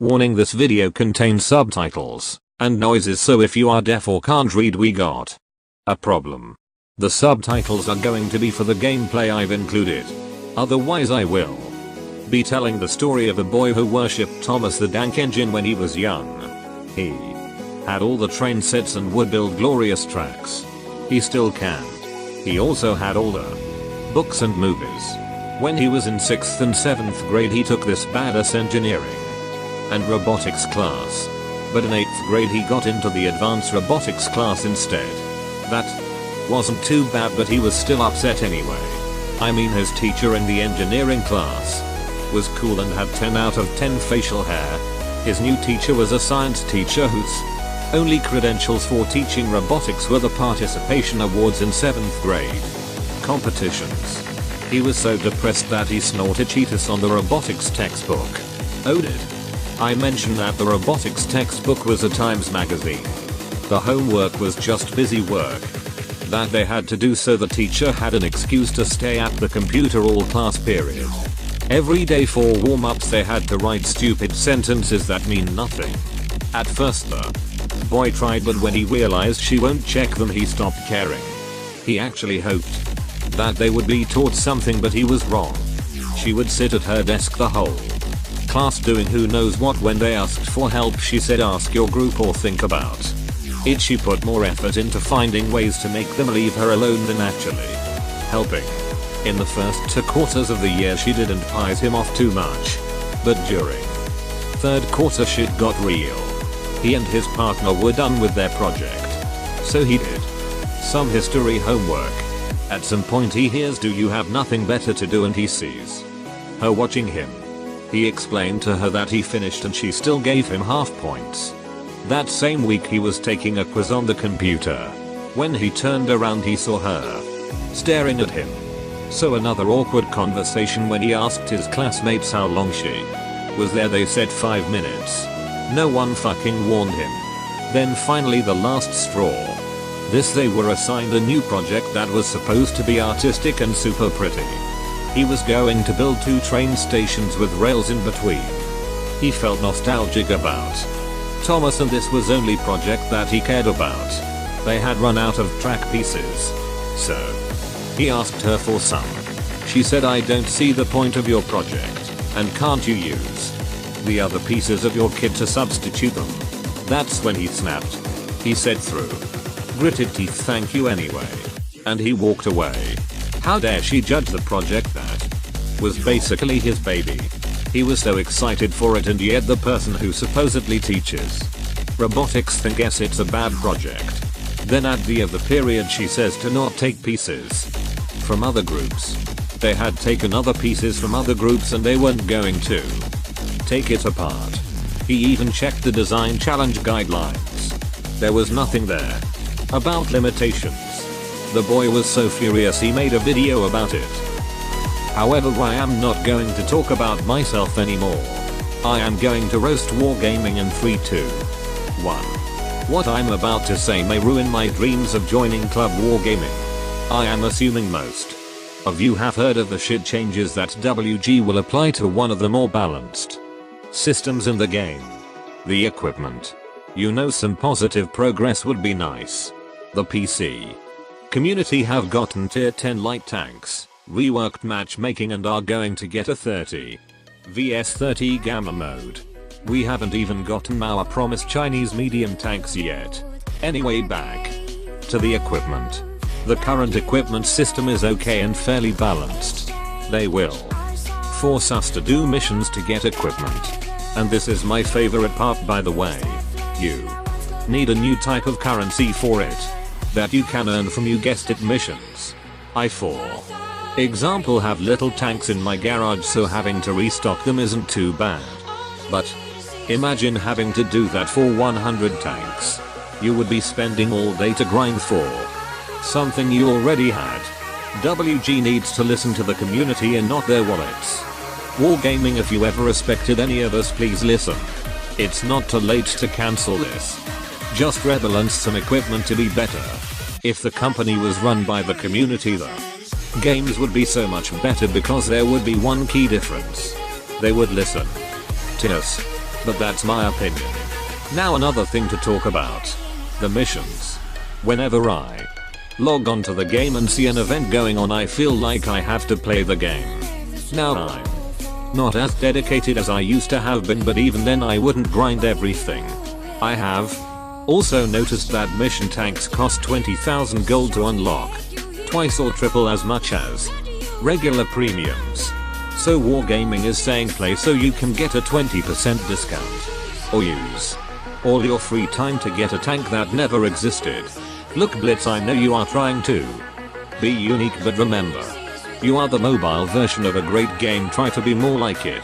Warning: this video contains subtitles and noises, so if you are deaf or can't read, we got a problem. The subtitles are going to be for the gameplay I've included. Otherwise I will be telling the story of a boy who worshipped Thomas the Tank Engine when he was young. He had all the train sets and would build glorious tracks. He still can. He also had all the books and movies. When he was in 6th and 7th grade, he took this badass engineering and robotics class. But in 8th grade he got into the advanced robotics class instead. That wasn't too bad, but he was still upset anyway. I mean, his teacher in the engineering class was cool and had 10 out of 10 facial hair. His new teacher was a science teacher whose only credentials for teaching robotics were the participation awards in 7th grade competitions. He was so depressed that he snorted Cheetos on the robotics textbook. Oh, did I mention that the robotics textbook was a Times magazine? The homework was just busy work that they had to do, so the teacher had an excuse to stay at the computer all class period. Every day for warm-ups they had to write stupid sentences that mean nothing. At first the boy tried, but when he realized she won't check them, he stopped caring. He actually hoped that they would be taught something, but he was wrong. She would sit at her desk the whole class doing who knows what. When they asked for help, she said, ask your group or think about it. She put more effort into finding ways to make them leave her alone than actually helping. In the first 2 quarters of the year she didn't piss him off too much, but during 3rd quarter shit got real. He and his partner were done with their project, so he did some history homework. At some point he hears, do you have nothing better to do, and he sees her watching him. He explained to her that he finished and she still gave him half points. That same week he was taking a quiz on the computer. When he turned around he saw her staring at him. So another awkward conversation when he asked his classmates how long she was there. They said 5 minutes. No one fucking warned him. Then finally the last straw. They were assigned a new project that was supposed to be artistic and super pretty. He was going to build 2 train stations with rails in between. He felt nostalgic about Thomas, and this was only project that he cared about. They had run out of track pieces, so he asked her for some. She said, I don't see the point of your project, and can't you use the other pieces of your kit to substitute them? That's when he snapped. He said through gritted teeth, thank you anyway, and he walked away. How dare she judge the project that was basically his baby. He was so excited for it, and yet the person who supposedly teaches robotics thinks it's a bad project. Then at the end of the period she says to not take pieces from other groups. They had taken other pieces from other groups and they weren't going to take it apart. He even checked the design challenge guidelines. There was nothing there about limitations. The boy was so furious he made a video about it. However, I am not going to talk about myself anymore. I am going to roast wargaming in 3, 2, 1. What I'm about to say may ruin my dreams of joining Club Wargaming. I am assuming most of you have heard of the shit changes that WG will apply to one of the more balanced systems in the game. The equipment. You know, some positive progress would be nice. The PC community have gotten tier 10 light tanks, reworked matchmaking, and are going to get a 30 vs 30 gamma mode. We haven't even gotten our promised Chinese medium tanks yet. Anyway, back to the equipment. The current equipment system is okay and fairly balanced. They will force us to do missions to get equipment. And this is my favorite part, by the way. You need a new type of currency for it that you can earn from, you guessed it, missions. I, for example, have little tanks in my garage, so having to restock them isn't too bad. But imagine having to do that for 100 tanks. You would be spending all day to grind for something you already had. WG needs to listen to the community and not their wallets. Wargaming, if you ever respected any of us, please listen. It's not too late to cancel this. Just rebalance some equipment to be better. If the company was run by the community, the games would be so much better, because there would be one key difference. They would listen to us. but that's my opinion. Now another thing to talk about. The missions. Whenever I log onto the game and see an event going on, I feel like I have to play the game. Now I'm not as dedicated as I used to have been, but even then I wouldn't grind everything. I have also noticed that mission tanks cost 20,000 gold to unlock, twice or triple as much as regular premiums. So Wargaming is saying play so you can get a 20% discount. Or use all your free time to get a tank that never existed. Look Blitz, I know you are trying to be unique, but remember, you are the mobile version of a great game, try to be more like it.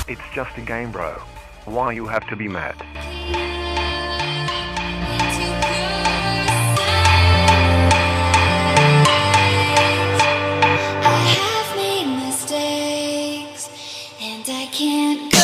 It's just a game, bro. Why you have to be mad? I have made mistakes and I can't